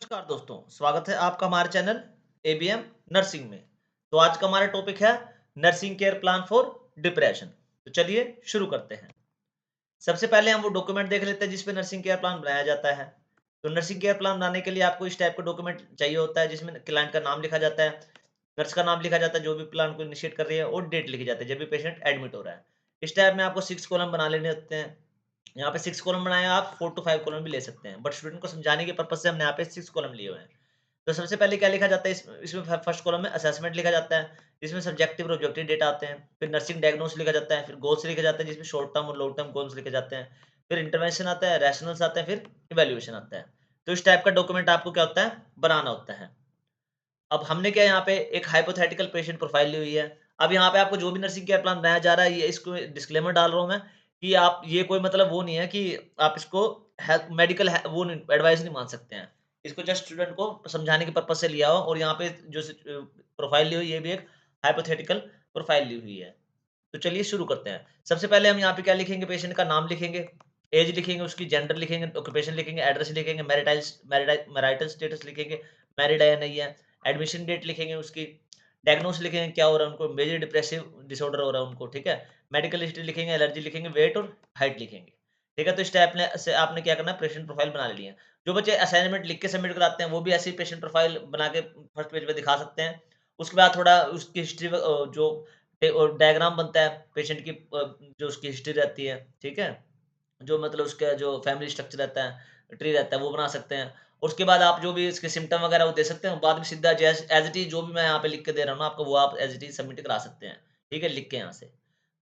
नमस्कार दोस्तों, स्वागत है आपका हमारे चैनल एबीएम नर्सिंग में। तो आज का हमारा टॉपिक है nursing care plan for depression. तो चलिए शुरू करते हैं। सबसे पहले हम वो डॉक्यूमेंट देख लेते हैं जिस पे नर्सिंग केयर प्लान बनाया जाता है। तो नर्सिंग केयर प्लान बनाने के लिए आपको इस टाइप का डॉक्यूमेंट चाहिए होता है जिसमें क्लाइंट का नाम लिखा जाता है, नर्स का नाम लिखा जाता है जो भी प्लान को इनिशिएट कर रही है और डेट लिखी जाती है जब भी पेशेंट एडमिट हो रहा है। इस टाइप में आपको 6 कॉलम बना लेने होते हैं। यहाँ पे 6 कॉलम बनाए आप 4 टू 5 कॉलम भी ले सकते हैं, बट स्टूडेंट को समझाने के पर्पज़ से हमने यहाँ पे 6 कॉलम लिए हुए हैं। तो सबसे पहले क्या लिखा जाता है इसमें फर्स्ट कॉलम में असेसमेंट लिखा जाता है, जिसमें सब्जेक्टिव और ऑब्जेक्टिव डेटा आते हैं। फिर नर्सिंग डायग्नोस लिखा जाता है, फिर गोल्स लिखे जाते हैं जिसमें शॉर्ट टर्म और लॉन्ग टर्म गोल्स लिखे जाते हैं। फिर इंटरवेंशन आता है, रैशनल्स आते हैं, फिर इवैल्यूएशन आता है। तो इस टाइप का डॉक्यूमेंट आपको क्या होता है, बनाना होता है। अब हमने क्या यहाँ पे एक हाइपोथेटिकल पेशेंट प्रोफाइल ली हुई है। अब यहाँ पे आपको जो भी नर्सिंग केयर प्लान बनाया जा रहा है, ये इसको डिस्क्लेमर डाल रहा हूँ मैं कि आप ये कोई मतलब वो नहीं है कि आप इसको हेल्थ मेडिकल है वो नहीं एडवाइस नहीं मान सकते हैं। इसको जस्ट स्टूडेंट को समझाने के पर्पज़ से लिया हो और यहाँ पे जो प्रोफाइल ली हुई है, ये भी एक हाइपोथेटिकल प्रोफाइल ली हुई है। तो चलिए शुरू करते हैं। सबसे पहले हम यहाँ पे क्या लिखेंगे, पेशेंट का नाम लिखेंगे, एज लिखेंगे, उसकी जेंडर लिखेंगे, ऑक्यूपेशन लिखेंगे, एड्रेस लिखेंगे, मैरिटल स्टेटस लिखेंगे, मैरिड है या नहीं है, एडमिशन डेट लिखेंगे उसकी, डायग्नोस लिखेंगे क्या हो रहा है उनको, मेजर डिप्रेसिव डिसऑर्डर हो रहा है उनको, ठीक है? मेडिकल हिस्ट्री लिखेंगे, एलर्जी लिखेंगे, वेट और हाइट लिखेंगे। ठीक है? तो इस टाइप ने से आपने क्या करना है, पेशेंट प्रोफाइल बना लेनी है। जो बच्चे असाइनमेंट लिख के सबमिट कराते हैं, वो भी ऐसे ही पेशेंट प्रोफाइल बना के फर्स्ट पेज पे दिखा सकते हैं। उसके बाद थोड़ा उसकी हिस्ट्री जो डायग्राम बनता है पेशेंट की जो उसकी हिस्ट्री रहती है, ठीक है? जो मतलब उसका जो फैमिली स्ट्रक्चर रहता है, ट्री रहता है, वो बना सकते हैं। उसके बाद आप जो भी इसके सिम्पटम वगैरह वो दे सकते हैं, बाद में सीधा जैस एज़ इट इज़ जो भी मैं यहाँ पे लिख के दे रहा हूँ ना आपको, वो आप एज़ इट इज़ सबमिट करा सकते हैं, ठीक है? लिख के यहाँ से।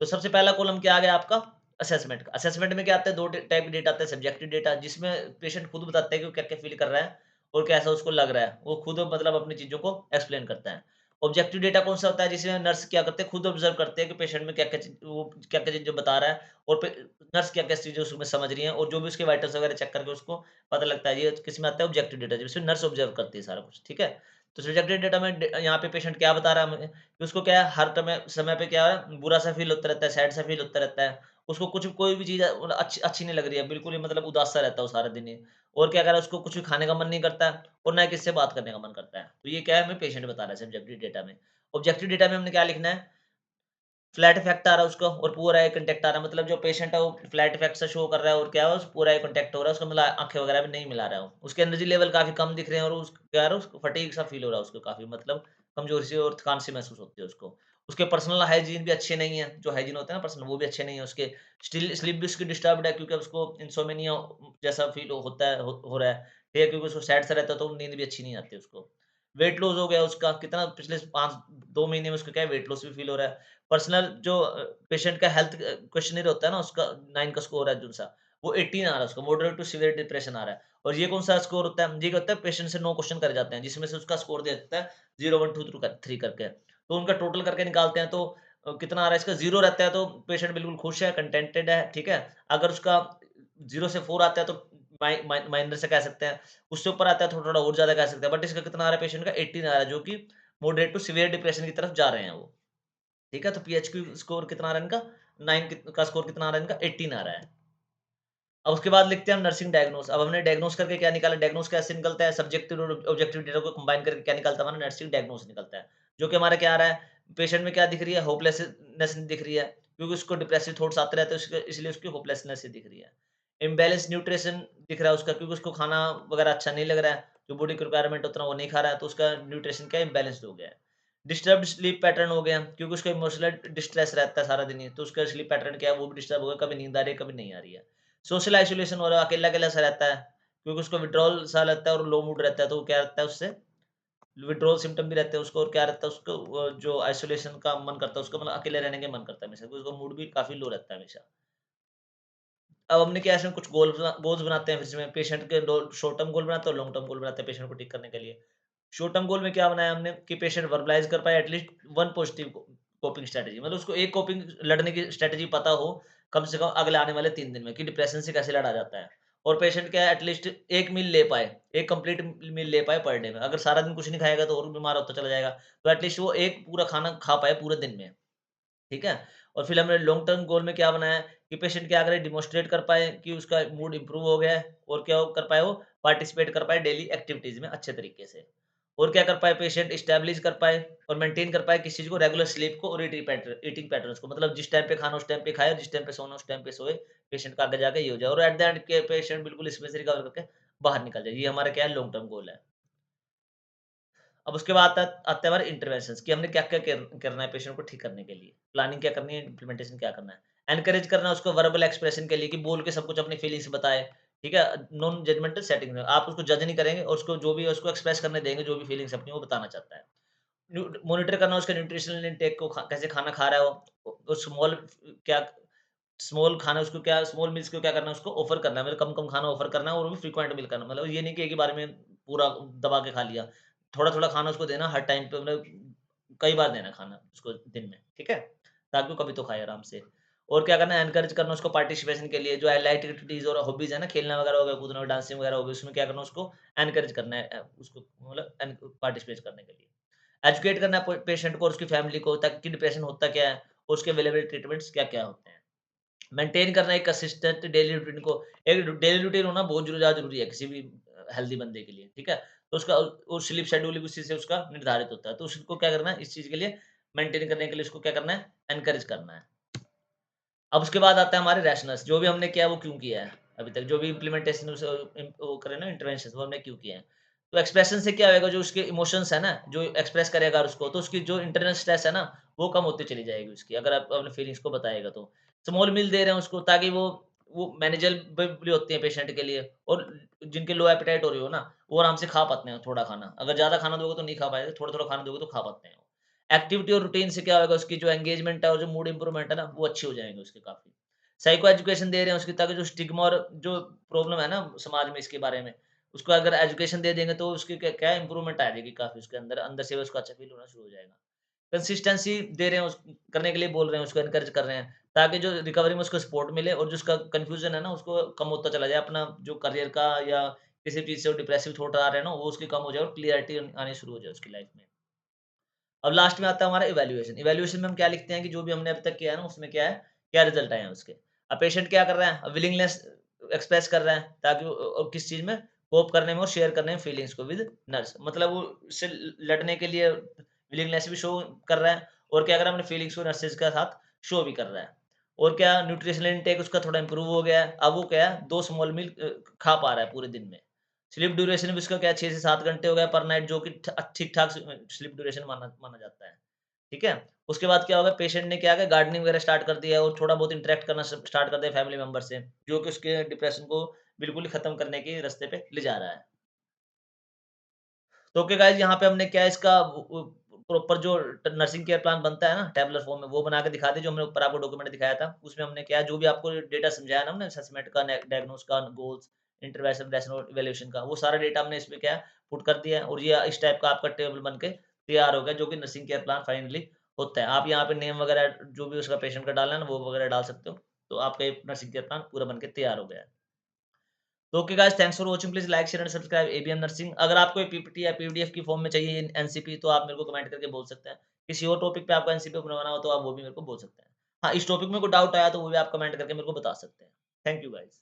तो सबसे पहला कॉलम क्या आ गया आपका असेसमेंट का। असेसमेंट में क्या आता है, 2 टाइप के डेटा आते हैं, सब्जेक्टिव डेटा जिसमें पेशेंट खुद बताता है कि वो क्या-क्या फ़ील कर रहा है और कैसा उसको लग रहा है। वो खुद मतलब अपनी चीज़ों को एक्सप्लेन करता है। ऑब्जेक्टिव डेटा कौन-सा होता है, जिसमें नर्स क्या करते हैं, खुद ऑब्ज़र्व करते हैं कि पेशेंट में क्या-क्या चीज़ वो क्या-क्या चीज़ जो बता रहा है और पे नर्स क्या-क्या चीज़ें उसमें समझ रही हैं और जो भी उसके वाइटल्स वगैरह चेक करके उसको पता लगता है। ये किसमें आता है, ऑब्जेक्टिव डेटा जिसमें नर्स ऑब्ज़र्व करती है सारा कुछ, ठीक है? तो सब्जेक्टिव डेटा में यहाँ पे पेशेंट क्या बता रहा है हमें कि उसको क्या है, हर समय समय पे क्या है, बुरा-सा फ़ील होता रहता है, सैड सा फ़ील होता रहता है। उसको कुछ कोई भी चीज़ मतलब अच्छी अच्छी नहीं लग रही है, बिल्कुल ही मतलब उदास-सा रहता है वो सारा दिन ही। और क्या कर रहा है, उसको कुछ भी खाने का मन नहीं करता है और ना ही किसी से बात करने का मन करता है। तो ये क्या है, हमें पेशेंट बता रहा है सब्जेक्टिव डेटा में। ऑब्जेक्टिव डेटा में हमने क्या लिखना है, फ्लैट इफेक्ट आ रहा है उसको और पुअर आई कांटेक्ट आ रहा है, मतलब जो पेशेंट है वो फ्लैट इफेक्ट से शो कर रहा है और क्या है, पुअर आई कांटेक्ट हो रहा है, उसको मतलब आँखें वगैरह भी नहीं मिला रहा है वो। उसके एनर्जी लेवल काफ़ी कम दिख रहे हैं और क्या है, उसको फटीग सा फील हो रहा है उसको काफ़ी, मतलब कमज़ोरी सी और थकान सी महसूस होती है उसको। उसके पर्सनल हाइजीन भी अच्छे नहीं है, जो हाइजीन होता है ना पर्सनल, वो भी अच्छे नहीं है उसके। स्टिल स्लीप भी उसकी डिस्टर्ब्ड है क्योंकि उसको इंसोम्निया जैसा फील होता है हो रहा है, ठीक है? क्योंकि उसको सैड सा रहता है तो नींद भी अच्छी नहीं आती उसको। वेट लॉस हो गया उसका, कितना पिछले 5 2 महीने में उसको क्या है, वेट लॉस भी फील हो रहा है। पर्सनल जो पेशेंट का हेल्थ क्वेश्चनेयर होता है ना उसका 9 का स्कोर है जो-सा, वो 18 आ रहा है उसका, मॉडरेट टू सीवियर डिप्रेशन आ रहा है। और ये कौन-सा स्कोर होता है? ये क्या होता है, पेशेंट से 9 क्वेश्चन करे जाते हैं, जिसमें से उसका स्कोर दिया जाता है 0, 1, 2 थ्रू कर 3 करके। तो उनका टोटल करके निकालते हैं तो कितना आ रहा है, इसका 0 रहता है तो पेशेंट बिल्कुल खुश है, कंटेंटेड है, ठीक है? अगर उसका 0 से 4 आता है तो माइनर से कह सकते हैं, उससे ऊपर आता है तो थोड़ा और ज़्यादा कह सकते हैं, बट इसका कितना आ रहा है, पेशेंट का 18 आ रहा है, जो कि मॉडरेट टू सीवियर डिप्रेशन की तरफ जा रहे हैं वो। ठीक है? तो पीएचक्यू स्कोर कितना आ रहा है इनका? 9 का स्कोर कितना आ रहा है इनका? 18 आ रहा है। अब उसके बाद लिखते हैं हम नर्सिंग डायग्नोस। अब हमने डायग्नोस करके क्या निकाला? डायग्नोस कैसे निकलता है? सब्जेक्टिव और ऑब्जेक्टिव डेटा को कंबाइन करके क्या निकलता है हमारा? नर्सिंग डायग्नोस निकलता है। जो कि हमारा क्या आ रहा है? पेशेंट में क्या दिख रही है? होपलेसनेस दिख रही है, क्योंकि उसको डिप्रेसिव थॉट्स आते रहते हैं, उसके इसलिए उसकी होपलेसनेस ही दिख रही है। इम्बैलेंस न्यूट्रिशन दिख रहा है उसका, क्योंकि उसको खाना वगैरह अच्छा नहीं लग रहा है, जो बॉडी की रिक्वायरमेंट उतना वो नहीं खा रहा है, तो उसका न्यूट्रिशन क्या है? इम्बैलेंस्ड हो गया है। डिस्टर्ब्ड स्लीप पैटर्न हो गया, क्योंकि उसका इमोशनल डिस्ट्रेस रहता है सारा दिन ही, तो उसका स्लीप पैटर्न क्या है? वो भी डिस्टर्ब हो गया, कभी नींद आ रही है, कभी नहीं आ रही है। सोशल आइसोलेशन हो रहा है, अकेला-अकेला सा रहता है, क्योंकि उसको विथड्रॉल सा लगता है और लो मूड रहता है, तो वो क्या रहता है उससे विथड्रॉल सिम्पटम भी रहते हैं उसको, और क्या रहता है उसको जो आइसोलेशन का मन करता है उसको, मतलब अकेले रहने का मन करता है हमेशा, क्योंकि उसका मूड भी काफ़ी लो रहता है हमेशा। अब हमने क्या इसमें कुछ गोल्स बनाते हैं, फिर इसमें पेशेंट के दो शॉर्ट टर्म गोल बनाते हैं और लॉन्ग टर्म गोल बनाते हैं पेशेंट को ठीक करने के लिए। शॉर्ट टर्म गोल में क्या बनाया हमने कि पेशेंट वर्बलाइज़ कर पाए एटलीस्ट 1 पॉजिटिव कोपिंग स्ट्रैटेजी, मतलब उसको एक कोपिंग लड़ने की स्ट्रैटेजी पता हो, कम से कम अगले आने वाले 3 दिन में, कि डिप्रेशन से कैसे लड़ा जाता है। और पेशेंट क्या है, एटलीस्ट 1 मील ले पाए, एक कंप्लीट मील ले पाए पर डे में। अगर सारा दिन कुछ नहीं खाएगा तो और बीमार होता चला जाएगा। तो एटलीस्ट वो एक पूरा खाना खा पाए पूरे दिन में। ठीक है? और फिर हमने लॉन्ग टर्म गोल में क्या बनाया कि पेशेंट क्या करे, डिमॉन्स्ट्रेट कर पाए कि उसका मूड इंप्रूव हो गया है, और क्या कर पाए, वो पार्टिसिपेट कर पाए डेली एक्टिविटीज में अच्छे तरीके से, और क्या कर पाए, पेशेंट स्टैब्लिश कर पाए और मेंटेन कर पाए किस चीज को, रेगुलर स्लीप को और ईटिंग पैटर्न्स को, मतलब जिस टाइम पे खाना उस टाइम पे खाए और जिस टाइम पे सोना उस टाइम पे सोए, पेशेंट का आगे जाके ये हो जाए और एट द एंड के पेशेंट बिल्कुल इसमें से रिकवर करके बाहर निकल जाए। ये हमारा क्या है, लॉन्ग टर्म गोल है। अब उसके बाद आता है हमारे इंटरवेंशंस कि हमने क्या-क्या करना है पेशेंट को ठीक करने के लिए। प्लानिंग क्या करनी है, इम्प्लीमेंटेशन क्या करना है। एनकरेज करना है उसको वर्बल एक्सप्रेशन के लिए कि बोल के सब कुछ अपनी फीलिंग्स बताए, ठीक है? नॉन जजमेंटल सेटिंग में आप उसको जज नहीं करेंगे और उसको जो भी है उसको एक्सप्रेस करने देंगे, जो भी फीलिंग्स अपनी वो बताना चाहता है। मॉनिटर करना उसके न्यूट्रिशनल इनटेक को, कैसे खाना खा रहा है वो स्मॉल क्या स्मॉल खाना उसको क्या स्मॉल मील्स को क्या करना है उसको ऑफर करना है, मतलब कम-कम खाना ऑफर करना है और वो भी फ्रीक्वेंट मील करना है। मतलब ये नहीं कि एक ही बार में पूरा दबा के खा लिया। थोड़ा-थोड़ा खाना उसको देना हर टाइम पे, मतलब कई बार देना खाना उसको दिन में, ठीक है? ताकि वो कभी तो खाए आराम से। और क्या करना है, एनकरेज करना उसको पार्टिसिपेशन के लिए, जो लाइट एक्टिविटीज़ और हॉबीज़ है ना, खेलना वगैरह हो गया, कूदना, डांसिंग वगैरह हो गई, उसमें क्या करना है उसको एनकरेज करना है, उसको मतलब पार्टिसिपेट करने के लिए। एजुकेट करना है पेशेंट को और उसकी फैमिली को, ताकि डिप्रेशन होता क्या है और उसके अवेलेबल ट्रीटमेंट्स क्या-क्या होते हैं। मेंटेन करना एक कंसिस्टेंट डेली रूटीन को, एक डेली रूटीन होना बहुत ज़्यादा ज़रूरी है किसी भी हेल्दी बंदे के लिए, ठीक है? तो उसका वो स्लीप शेड्यूल भी उसी से उसका निर्धारित होता है। तो उसको क्या करना है, इस चीज़ के लिए मेंटेन करने के लिए उसको क्या करना है, एनकरेज करना है। अब उसके बाद आता है हमारे रैशनल्स, जो भी हमने किया है वो क्यों किया है अभी तक, जो भी इम्प्लीमेंटेशन उस वो करे ना इंटरवेंशंस, वो हमने क्यों किए हैं। तो एक्सप्रेशन से क्या होएगा, जो उसके इमोशंस है ना, जो एक्सप्रेस करेगा उसको, तो उसकी जो इंटरनल स्ट्रेस है ना, वो कम होती चली जाएगी उसकी, अगर आप अपने फीलिंग्स को बताएगा तो। स्मॉल मील दे रहे हैं उसको ताकि वो मैनेजेबल होती है पेशेंट के लिए, और जिनके लो एपेटाइट हो रही हो ना, वो आराम से खा पाते हैं थोड़ा खाना। अगर ज़्यादा खाना दोगे तो नहीं खा पाएँगे, थोड़ा-थोड़ा खाना दोगे तो खा पाते हैं वो। एक्टिविटी और रूटीन से क्या होगा, उसकी जो एंगेजमेंट है और जो मूड इंप्रूवमेंट है ना, वो अच्छी हो जाएँगे उसके काफ़ी। साइको एजुकेशन दे रहे हैं उसकी, ताकि जो स्टिग्मा और जो प्रॉब्लम है ना समाज में इसके बारे में, उसको अगर एजुकेशन दे देंगे तो उसकी क्या क्या इंप्रूवमेंट आ जाएगी काफ़ी उसके अंदर, अंदर से उसको अच्छा फ़ील होना शुरू हो जाएगा। कंसिस्टेंसी दे रहे हैं उस करने के लिए बोल रहे हैं, उसको एनकरेज कर रहे हैं, ताकि जो रिकवरी में उसको सपोर्ट मिले और जो उसका कन्फ्यूज़न है ना, उसको कम होता चला जाए, अपना जो करियर का या किसी चीज़ से वो डिप्रेसिव थॉट आ रहे हैं ना, वो उसकी कम हो जाए और क्लैरिटी आनी शुरू हो जाए उसकी लाइफ़ में। अब लास्ट में आता है हमारा इवैल्यूएशन। इवैल्यूएशन में हम क्या लिखते हैं कि जो भी हमने अभी तक किया है ना, उसमें क्या है, क्या रिज़ल्ट आए हैं उसके। अब पेशेंट क्या कर रहा है, विलिंगनेस एक्सप्रेस कर रहा है, ताकि वो किस चीज़ में, कोप करने में और शेयर करने में फीलिंग्स को विद नर्स। मतलब वो उससे लड़ने के लिए विलिंगनेस भी शो कर रहा है, और क्या कर रहा है, अपने फीलिंग्स को नर्सेज़ के साथ शो भी कर रहा है। और क्या, न्यूट्रिशनल इनटेक उसका थोड़ा इम्प्रूव हो गया है। अब वो क्या है, 2 स्मॉल मील खा पा रहा है पूरे दिन में। स्लीप ड्यूरेशन भी उसका क्या 6 से 7 घंटे हो गया पर नाइट, जो कि ठीक-ठाक स्लीप ड्यूरेशन माना माना जाता है। ठीक है? उसके बाद क्या होगा, पेशेंट ने क्या किया, गार्डनिंग वगैरह स्टार्ट कर दिया और थोड़ा बहुत इंटरैक्ट करना स्टार्ट कर दिया फैमिली मेंबर से, जो कि उसके डिप्रेशन को बिल्कुल ही खत्म करने के रास्ते पे ले जा रहा है। तो ओके गाइस, यहाँ पे हमने क्या है, इसका वो प्रॉपर जो नर्सिंग केयर प्लान बनता है ना टेबुलर फॉर्म में, वो बना के दिखा दी, जो हमने ऊपर आपको डॉक्यूमेंट दिखाया था। उसमें हमने क्या है, जो भी आपको डेटा समझाया ना हमने, असेसमेंट का, डायग्नोस का, गोल्स, इंटरवेंशन, रैशनल इवैल्यूएशन का, वो सारा डेटा हमने इसमें क्या है पुट कर दिया है, और ये इस टाइप का आपका टेबल बन के तैयार हो गया, जो कि नर्सिंग केयर प्लान फाइनली होता है। आप यहाँ पे नेम वगैरह जो भी उसका पेशेंट का डालना है ना, वो वगैरह डाल सकते हो। तो आपका ये नर्सिंग केयर प्लान पूरा बन के तैयार हो गया है। तो okay guys, thanks for watching, please like share and subscribe ABM nursing. अगर आपको पीपीटी या पीडीएफ की फॉर्म में चाहिए एनसीपी, तो आप मेरे को कमेंट करके बोल सकते हैं। किसी और टॉपिक पे आपको एनसीपी बनवाना हो तो आप वो भी मेरे को बोल सकते हैं। हाँ, इस टॉपिक में कोई डाउट आया तो वो भी आप कमेंट करके मेरे को बता सकते हैं। Thank you guys.